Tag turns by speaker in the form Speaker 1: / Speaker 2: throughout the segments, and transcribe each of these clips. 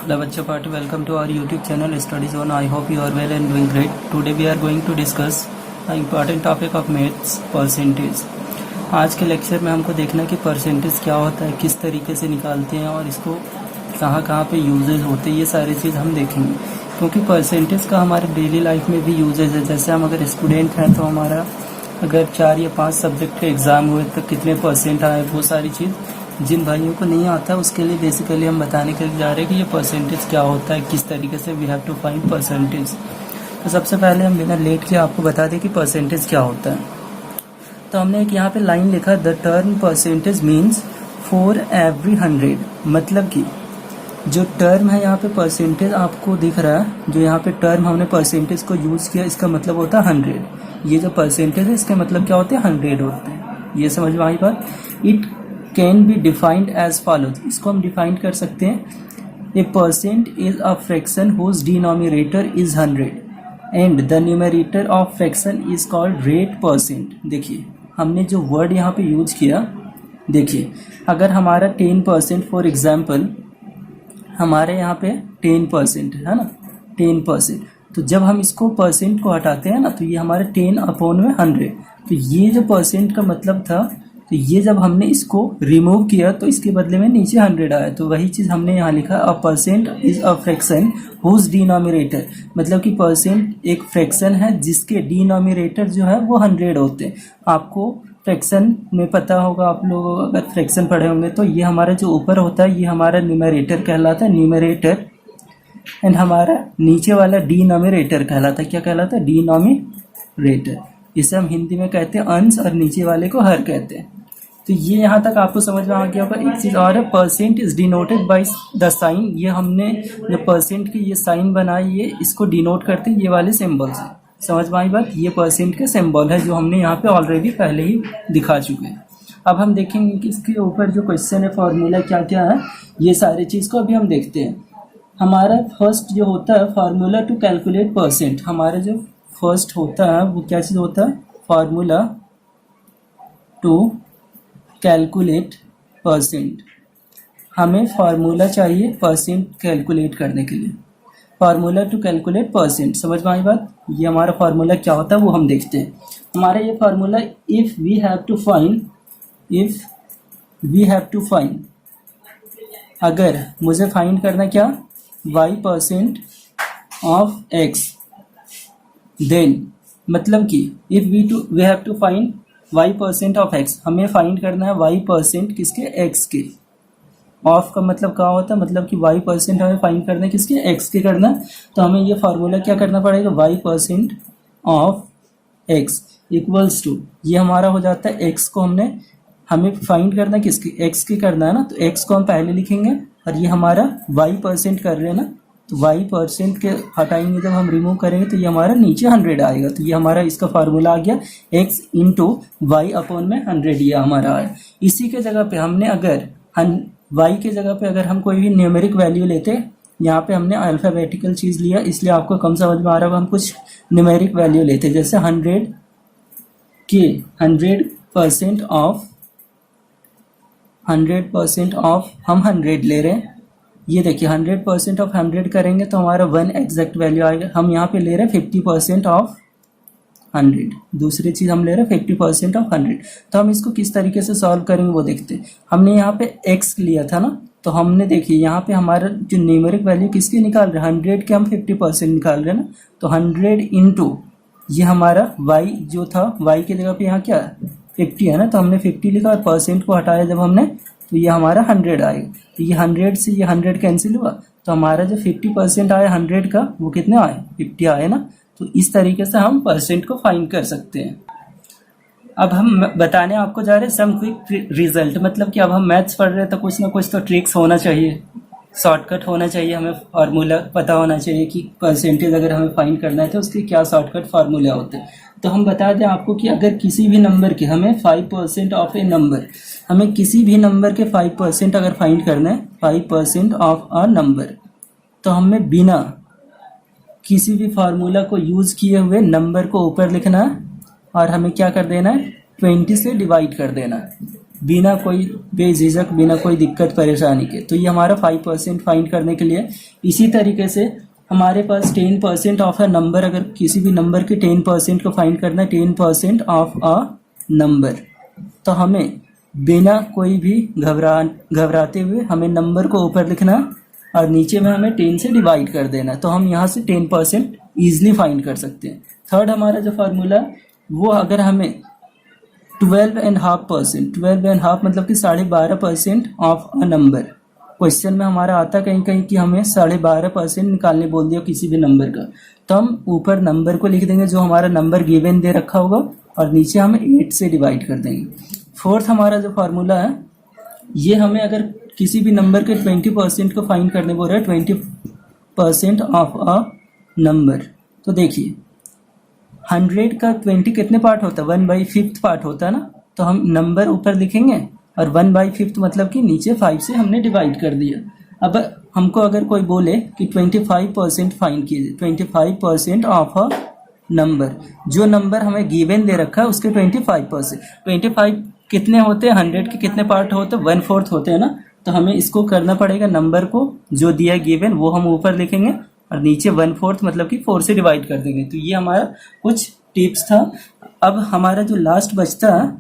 Speaker 1: Hello बच्चों party, welcome to our YouTube channel Study Zone. I hope you are well and doing great. Today we are going to discuss an important topic of maths, percentage. आज के lecture में हमको देखना है कि percentage क्या होता है, किस तरीके से निकालते हैं और इसको कहाँ कहाँ पे यूजेज होते हैं, ये सारी चीज़ हम देखेंगे। क्योंकि परसेंटेज का हमारे डेली लाइफ में भी यूजेज है। जैसे हम अगर स्टूडेंट हैं तो हमारा अगर 4 या 5 सब्जेक्ट के एग्ज़ाम हुए तो कितने परसेंट आए, वो सारी चीज़ जिन भाइयों को नहीं आता उसके लिए बेसिकली हम बताने के लिए जा रहे हैं कि ये परसेंटेज क्या होता है, किस तरीके से we have to find percentage. तो सबसे पहले हम बिना लेट के आपको बता दें कि परसेंटेज क्या होता है। तो हमने एक यहाँ पे लाइन लिखा, the term percentage means for every 100। मतलब कि जो टर्म है यहाँ पे परसेंटेज आपको दिख रहा है, जो यहाँ पे टर्म हमने परसेंटेज को यूज़ किया, इसका मतलब होता है 100। ये जो परसेंटेज है इसका मतलब क्या होते हैं, 100 होते हैं। ये समझ में आई बात। It can be defined as follows. इसको हम डिफाइन कर सकते हैं, a percent is a fraction whose denominator is 100 and the numerator of fraction is called rate percent. देखिए हमने जो वर्ड यहाँ पे यूज किया, देखिए अगर हमारा 10% फॉर एग्जाम्पल हमारे यहाँ पे 10% है ना, 10%, तो जब हम इसको परसेंट को हटाते हैं ना तो ये हमारे 10/100। तो ये जो परसेंट का मतलब था, तो ये जब हमने इसको रिमूव किया तो इसके बदले में नीचे 100 आया। तो वही चीज़ हमने यहाँ लिखा, a percent is a fraction whose denominator. मतलब कि परसेंट एक फ्रैक्शन है जिसके डिनोमिनेटर जो है वो 100 होते हैं। आपको फ्रैक्शन में पता होगा, आप लोग अगर फ्रैक्शन पढ़े होंगे तो ये हमारा जो ऊपर होता है ये हमारा न्यूमरेटर कहलाता है, न्यूमरेटर, एंड हमारा नीचे वाला डिनोमिनेटर कहलाता है। क्या कहलाता है, डिनोमिनेटर। इसे हम हिंदी में कहते हैं अंश और नीचे वाले को हर कहते हैं। तो ये यहाँ तक आपको समझ में आ गया होगा। एक चीज़ और है, percent is denoted by the sign. ये हमने जो परसेंट की ये साइन बनाई, ये इसको डिनोट करते हैं ये वाले सिंबल से। समझ में आई बात। ये परसेंट के सिंबल है जो हमने यहाँ पे ऑलरेडी पहले ही दिखा चुके हैं। अब हम देखेंगे कि इसके ऊपर जो क्वेश्चन है, फॉर्मूला क्या क्या है, ये सारी चीज़ को अभी हम देखते हैं। हमारा फर्स्ट जो होता है फार्मूला टू कैलकुलेट परसेंट, हमारा जो फर्स्ट होता है वो क्या चीज़ होता है, फार्मूला टू कैलकुलेट परसेंट। हमें फार्मूला चाहिए परसेंट कैलकुलेट करने के लिए, फार्मूला टू कैलकुलेट परसेंट। समझ में आई बात। ये हमारा फार्मूला क्या होता है वो हम देखते हैं। हमारा ये formula, if we have to find, अगर मुझे फाइंड करना क्या, y% ऑफ x, देन मतलब कि if we have to find y% of x, हमें फाइंड करना है y% किसके, x के। ऑफ का मतलब क्या होता है, मतलब कि y% हमें फाइंड करना है किसके, x के करना। तो हमें ये फार्मूला क्या करना पड़ेगा, y% of x equals to, ये हमारा हो जाता है x को हमें फाइंड करना है किसके, x के करना है ना। तो x को हम पहले लिखेंगे और ये हमारा y% कर रहे हैं ना, तो y% के हटाएंगे, जब हम रिमूव करेंगे तो ये हमारा नीचे 100 आएगा। तो ये हमारा इसका फार्मूला आ गया, x इंटू y/100, ये हमारा है। इसी के जगह पे हमने अगर y के जगह पे अगर हम कोई भी न्यूमेरिक वैल्यू लेते, यहाँ पे हमने अल्फ़ाबेटिकल चीज़ लिया इसलिए आपको कम समझ में आ रहा है। हम कुछ न्यूमेरिक वैल्यू लेते, जैसे 100% ऑफ हम 100 ले रहे हैं। ये देखिए 100% ऑफ 100 करेंगे तो हमारा 1 एग्जैक्ट वैल्यू आएगा। हम यहाँ पे ले रहे हैं 50% ऑफ 100, दूसरी चीज़ हम ले रहे हैं 50% ऑफ 100। तो हम इसको किस तरीके से सॉल्व करेंगे वो देखते हैं। हमने यहाँ पे x लिया था ना, तो हमने देखिए यहाँ पे हमारा जो न्यूमेरिक वैल्यू किसकी निकाल रहे हैं, 100 के हम 50% निकाल रहे हैं ना। तो 100 इंटू ये हमारा y जो था, y की जगह पे यहाँ क्या 50 है ना, तो हमने 50 लिखा और परसेंट को हटाया जब हमने, तो ये हमारा 100 आएगा। तो ये 100 से ये 100 कैंसिल हुआ, तो हमारा जो 50% आया 100 का, वो कितने आए, 50 आए ना। तो इस तरीके से हम परसेंट को फाइंड कर सकते हैं। अब हम बताने आपको जा रहे हैं सम क्विक रिजल्ट, मतलब कि अब हम मैथ्स पढ़ रहे हैं तो कुछ ना कुछ तो ट्रिक्स होना चाहिए, शॉर्टकट होना चाहिए, हमें फार्मूला पता होना चाहिए कि परसेंटेज अगर हमें फाइंड करना है तो उसके क्या शॉर्टकट फार्मूला होते हैं। तो हम बता दें आपको कि अगर किसी भी नंबर के हमें 5% ऑफ ए नंबर, हमें किसी भी नंबर के 5% अगर फाइंड करना है, 5% ऑफ अ नंबर, तो हमें बिना किसी भी फार्मूला को यूज़ किए हुए नंबर को ऊपर लिखना है और हमें क्या कर देना है, 20 से डिवाइड कर देना है। बिना कोई बेझिझक, बिना कोई दिक्कत परेशानी के। तो ये हमारा 5% फाइंड करने के लिए। इसी तरीके से हमारे पास 10% ऑफ अ नंबर, अगर किसी भी नंबर के 10% को फाइंड करना है, 10% ऑफ अ नंबर, तो हमें बिना कोई भी घबराते हुए हमें नंबर को ऊपर लिखना और नीचे में हमें 10 से डिवाइड कर देना। तो हम यहाँ से 10% ईजिली फाइंड कर सकते हैं। थर्ड हमारा जो फार्मूला वो, अगर हमें 12.5%, 12.5 मतलब कि 12.5% ऑफ अ नंबर, क्वेश्चन में हमारा आता कहीं कहीं कि हमें 12.5% निकालने बोल दिया किसी भी नंबर का, तो हम ऊपर नंबर को लिख देंगे जो हमारा नंबर गिवन दे रखा होगा और नीचे हम 8 से डिवाइड कर देंगे। फोर्थ हमारा जो फार्मूला है, ये हमें अगर किसी भी नंबर के 20% को फाइंड करने बोल रहा है, 20% ऑफ अ नंबर, तो देखिए 100 का 20 कितने पार्ट होता है, 1/5 पार्ट होता है ना। तो हम नंबर ऊपर लिखेंगे और 1/5 मतलब कि नीचे 5 से हमने डिवाइड कर दिया। अब हमको अगर कोई बोले कि 25% फाइंड कीजिए, 25% ऑफ अ नंबर, जो नंबर हमें गिवन दे रखा है उसके 25%, 25 कितने होते हैं, 100 के कितने पार्ट होते हैं, 1/4 होते हैं ना। तो हमें इसको करना पड़ेगा, नंबर को जो दिया है गिवन वो हम ऊपर लिखेंगे और नीचे 1/4 मतलब कि 4 से डिवाइड कर देंगे। तो ये हमारा कुछ टिप्स था। अब हमारा जो लास्ट बचता है,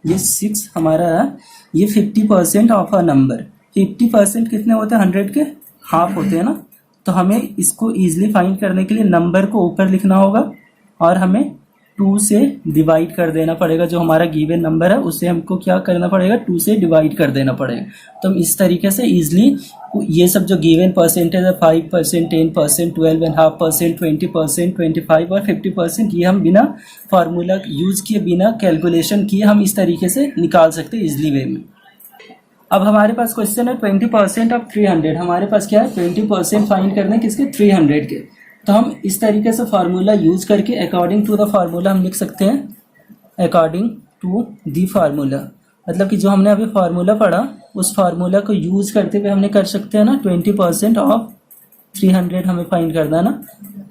Speaker 1: ये 6 हमारा है, ये 50% ऑफ अ नंबर। 50% कितने होते हैं, 100 के हाफ होते हैं ना। तो हमें इसको ईजिली फाइंड करने के लिए नंबर को ऊपर लिखना होगा और हमें 2 से डिवाइड कर देना पड़ेगा। जो हमारा गिवन नंबर है उसे हमको क्या करना पड़ेगा, 2 से डिवाइड कर देना पड़ेगा। तो हम इस तरीके से ईजिली ये सब जो गिवन परसेंटेज है, 5%, 10%, 12.5%, 20%, 25 और 50%, ये हम बिना फार्मूला यूज किए, बिना कैलकुलेशन किए हम इस तरीके से निकाल सकते हैं ईजिली वे में। अब हमारे पास क्वेश्चन है 20% ऑफ 300। हमारे पास क्या है, 20% फाइंड करने किसके, 300 के। तो हम इस तरीके से फार्मूला यूज करके अकॉर्डिंग टू द फार्मूला हम लिख सकते हैं, अकॉर्डिंग टू द फार्मूला, मतलब कि जो हमने अभी फार्मूला पढ़ा उस फार्मूला को यूज करते हुए हमने कर सकते हैं ना, 20% ऑफ 300 हमें फाइंड करना है ना।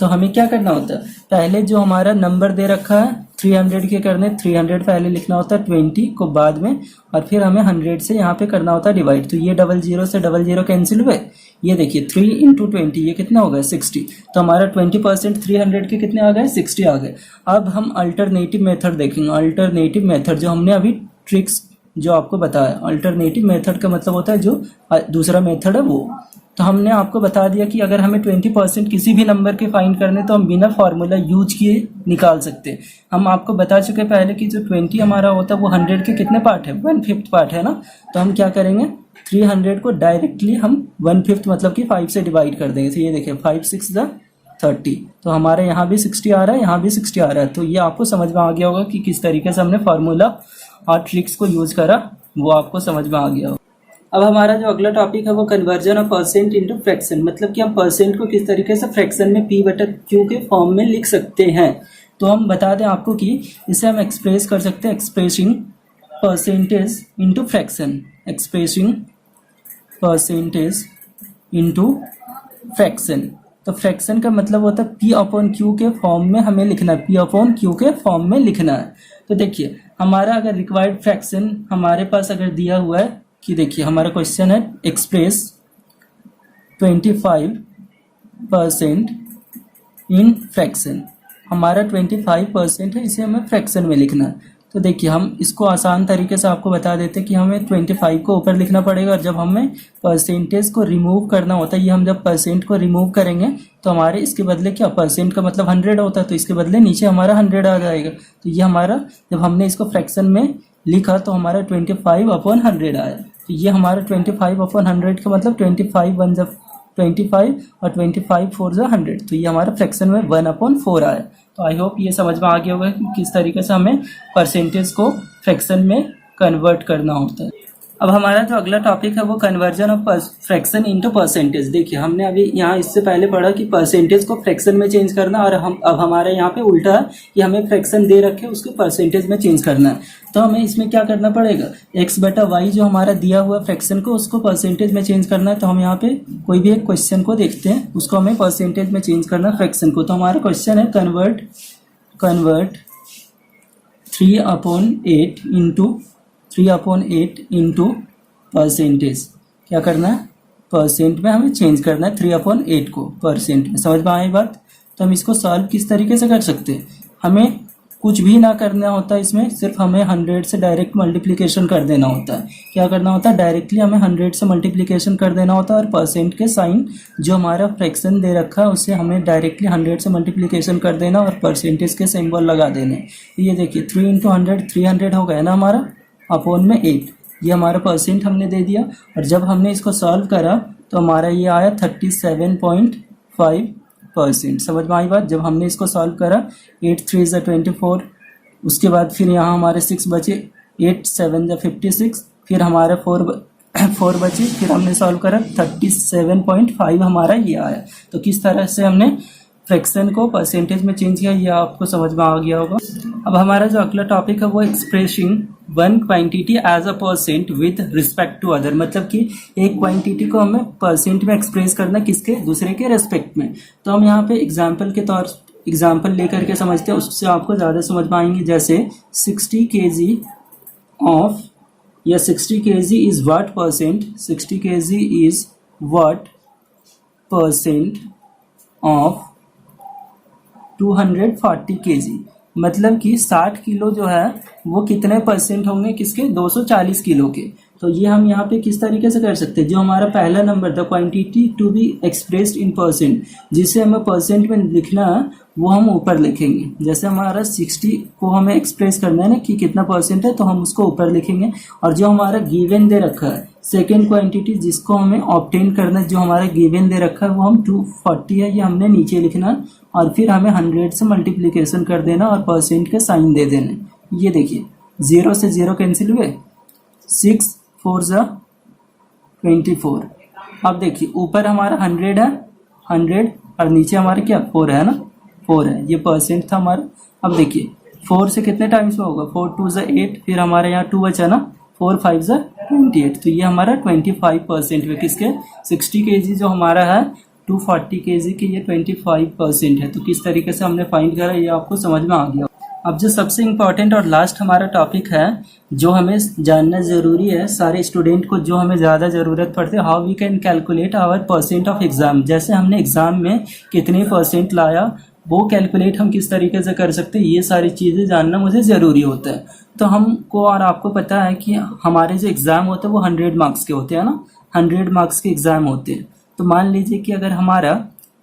Speaker 1: तो हमें क्या करना होता है, पहले जो हमारा नंबर दे रखा है 300 के करने, 300 पहले लिखना होता है, 20 को बाद में, और फिर हमें 100 से यहाँ पे करना होता है डिवाइड। तो ये 00 से 00 कैंसिल हुए, ये देखिए 3 इंटू 20 ये कितना हो गया, 60। तो हमारा 20% 300 के कितने आ गए, 60 आ गए। अब हम अल्टरनेटिव मेथड देखेंगे। अल्टरनेटिव मेथड जो हमने अभी ट्रिक्स जो आपको बताया, अल्टरनेटिव मेथड का मतलब होता है जो दूसरा मेथड है वो। तो हमने आपको बता दिया कि अगर हमें 20% किसी भी नंबर के फाइंड करने तो हम बिना फार्मूला यूज किए निकाल सकते हैं। हम आपको बता चुके पहले कि जो 20 हमारा होता है वो 100 के कितने पार्ट है, 1/5 पार्ट है ना। तो हम क्या करेंगे, 300 को डायरेक्टली हम 1/5 मतलब कि 5 से डिवाइड कर देंगे। तो ये देखिए 5 6 30, तो हमारे यहाँ भी 60 आ रहा है, यहाँ भी 60 आ रहा है। तो ये आपको समझ में आ गया होगा कि किस तरीके से हमने फार्मूला और ट्रिक्स को यूज करा, वो आपको समझ में आ गया होगा। अब हमारा जो अगला टॉपिक है वो conversion of percent into fraction, मतलब कि हम परसेंट को किस तरीके से फ्रैक्शन में P/Q के फॉर्म में लिख सकते हैं। तो हम बता दें आपको कि इसे हम एक्सप्रेस कर सकते हैं expressing percentage into fraction, expressing percentage into fraction. तो फ्रैक्शन का मतलब होता है P/Q के फॉर्म में हमें लिखना है, P/Q के फॉर्म में लिखना है। तो देखिए हमारा अगर रिक्वायर्ड फ्रैक्शन हमारे पास अगर दिया हुआ है कि देखिए हमारा क्वेश्चन है एक्सप्रेस 25% इन फ्रैक्शन, हमारा 25% है, इसे हमें फ्रैक्शन में लिखना है। तो देखिए हम इसको आसान तरीके से आपको बता देते हैं कि हमें 25 को ऊपर लिखना पड़ेगा और जब हमें परसेंटेज को रिमूव करना होता है, ये हम जब परसेंट को रिमूव करेंगे तो हमारे इसके बदले क्या, परसेंट का मतलब 100 होता है, तो इसके बदले नीचे हमारा 100 आ जाएगा। तो ये हमारा जब हमने इसको फ्रैक्शन में लिखा तो हमारा 25/100 आया। तो ये हमारा 25/100 का मतलब 25 1 जब 25 और 25 4 जा 100, तो ये हमारा फ्रैक्शन में 1/4 आया। तो आई होप ये समझ में आ गया होगा कि किस तरीके से हमें परसेंटेज को फ्रैक्शन में कन्वर्ट करना होता है। अब हमारा जो अगला टॉपिक है वो conversion of fraction into percentage. देखिए हमने अभी यहाँ इससे पहले पढ़ा कि परसेंटेज को फ्रैक्शन में चेंज करना, और हम अब हमारे यहाँ पे उल्टा है कि हमें फ्रैक्शन दे रखे उसको परसेंटेज में चेंज करना है। तो हमें इसमें क्या करना पड़ेगा, x/y जो हमारा दिया हुआ फ्रैक्शन को उसको परसेंटेज में चेंज करना है। तो हम यहाँ पे कोई भी एक क्वेश्चन को देखते हैं, उसको हमें परसेंटेज में चेंज करना है फ्रैक्शन को। तो हमारा क्वेश्चन है कन्वर्ट 3/8 इंटू 3/8 इंटू परसेंटेज। क्या करना है, परसेंट में हमें चेंज करना है 3/8 को परसेंट में। समझ में आई बात। तो हम इसको सॉल्व किस तरीके से कर सकते हैं, हमें कुछ भी ना करना होता है इसमें, सिर्फ हमें 100 से डायरेक्ट मल्टीप्लिकेशन कर देना होता है। क्या करना होता है, डायरेक्टली हमें 100 से मल्टीप्लिकेशन कर देना होता है और परसेंट के साइन जो हमारा फ्रैक्शन दे रखा है उससे हमें डायरेक्टली 100 से मल्टीप्लिकेशन कर देना और परसेंटेज के सिंबल लगा देने। ये देखिए 3 इंटू 100 300 हो गया ना हमारा, अपॉन में 8, ये हमारा परसेंट हमने दे दिया। और जब हमने इसको सॉल्व करा तो हमारा ये आया 37.5%। समझ में आई बात। जब हमने इसको सॉल्व करा 8 3 ज़ा 24, उसके बाद फिर यहाँ हमारे 6 बचे, 8 7 ज़ा 56, फिर हमारे 4 बचे, फिर हमने सॉल्व करा 37.5 हमारा ये आया। तो किस तरह से हमने फ्रैक्शन को परसेंटेज में चेंज किया, ये आपको समझ में आ गया होगा। अब हमारा जो अगला टॉपिक है वो expressing one quantity as a percent with respect to other. मतलब कि एक क्वांटिटी को हमें परसेंट में एक्सप्रेस करना किसके, दूसरे के रेस्पेक्ट में। तो हम यहाँ पे एग्जाम्पल लेकर के समझते हैं, उससे आपको ज़्यादा समझ में आएंगे। जैसे 60 kg ऑफ या 60 kg is what percent, 60 kg is what percent of 240 kg। मतलब कि 60 किलो जो है वो कितने परसेंट होंगे किसके, 240 किलो के। तो ये हम यहाँ पे किस तरीके से कर सकते हैं, जो हमारा पहला नंबर था quantity to be expressed in percent, जिसे हमें परसेंट में लिखना है वो हम ऊपर लिखेंगे। जैसे हमारा 60 को हमें एक्सप्रेस करना है ना कि कितना परसेंट है, तो हम उसको ऊपर लिखेंगे। और जो हमारा गिवन दे रखा है सेकेंड क्वांटिटी जिसको हमें ऑब्टेन करना है, जो हमारा गिवन दे रखा है वो हम 240 है, ये हमने नीचे लिखना है। और फिर हमें 100 से मल्टीप्लिकेशन कर देना और परसेंट के साइन दे देने। ये देखिए 0 से 0 कैंसिल हुए, 6 4 ज़ा 24। अब देखिए ऊपर हमारा 100 है, 100 और नीचे हमारा क्या 4 है ना, 4 है, ये परसेंट था हमारा। अब देखिए 4 से कितने टाइम्स में होगा, 4 2 ज़ा 8, फिर हमारे यहाँ 2 बचा ना, 4 5 ज़ा 28। तो ये हमारा 25% में किसके, 60 kg जो हमारा है 240 kg के, ये 25% है। तो किस तरीके से हमने फाइंड करा ये आपको समझ में आ गया। अब जो सबसे इम्पॉर्टेंट और लास्ट हमारा टॉपिक है जो हमें जानना ज़रूरी है सारे स्टूडेंट को, जो हमें ज़्यादा ज़रूरत पड़ती है, how we can calculate our percent of exam. जैसे हमने एग्ज़ाम में कितने परसेंट लाया वो कैलकुलेट हम किस तरीके से कर सकते हैं, ये सारी चीज़ें जानना मुझे ज़रूरी होता है। तो हमको और आपको पता है कि हमारे जो एग्ज़ाम होते हैं वो 100 मार्क्स के होते हैं ना, 100 मार्क्स के एग्ज़ाम होते हैं। तो मान लीजिए कि अगर हमारा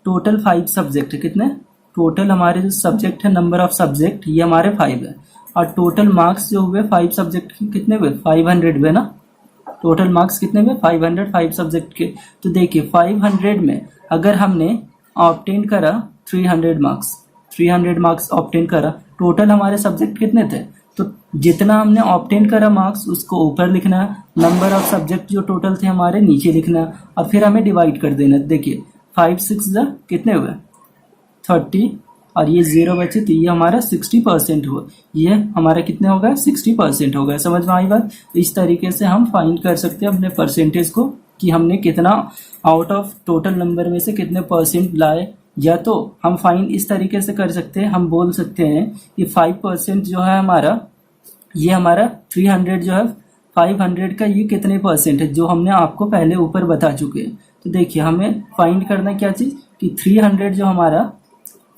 Speaker 1: टोटल 5 सब्जेक्ट है, कितने टोटल हमारे जो सब्जेक्ट है, नंबर ऑफ सब्जेक्ट ये हमारे 5 है, और टोटल मार्क्स जो हुए 5 सब्जेक्ट के कितने हुए, 500 हुए ना। टोटल मार्क्स कितने हुए, 500 5 सब्जेक्ट के। तो देखिए 500 में अगर हमने ऑब्टेन करा 300 मार्क्स, 300 मार्क्स ऑब्टेन करा, टोटल हमारे सब्जेक्ट कितने थे, तो जितना हमने ऑब्टेन करा मार्क्स उसको ऊपर लिखना है, नंबर ऑफ सब्जेक्ट जो टोटल थे हमारे नीचे लिखना है, और फिर हमें डिवाइड कर देना। देखिए 5 6 ज़ा कितने हुए 30, और ये 0 बचे, तो ये हमारा 60% हुआ। ये हमारा कितने होगा, 60% होगा। समझ में आई बात। तो इस तरीके से हम फाइंड कर सकते हैं अपने परसेंटेज को कि हमने कितना आउट ऑफ टोटल नंबर में से कितने परसेंट लाए। या तो हम फाइंड इस तरीके से कर सकते हैं, हम बोल सकते हैं कि 5% जो है हमारा, ये हमारा 300 जो है 500 का ये कितने परसेंट है, जो हमने आपको पहले ऊपर बता चुके हैं। तो देखिए हमें फाइंड करना क्या चीज़ कि 300 जो हमारा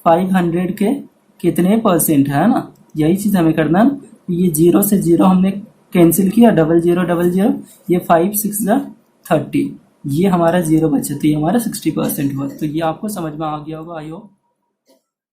Speaker 1: 500 के कितने परसेंट है ना, यही चीज़ हमें करना है। ये 0 से 0 हमने कैंसिल किया, 0 0 0, ये 5 6 ज़ा 30, ये हमारा 0 बचा, तो ये हमारा 60% हुआ। तो ये आपको समझ में आ गया होगा आई होप।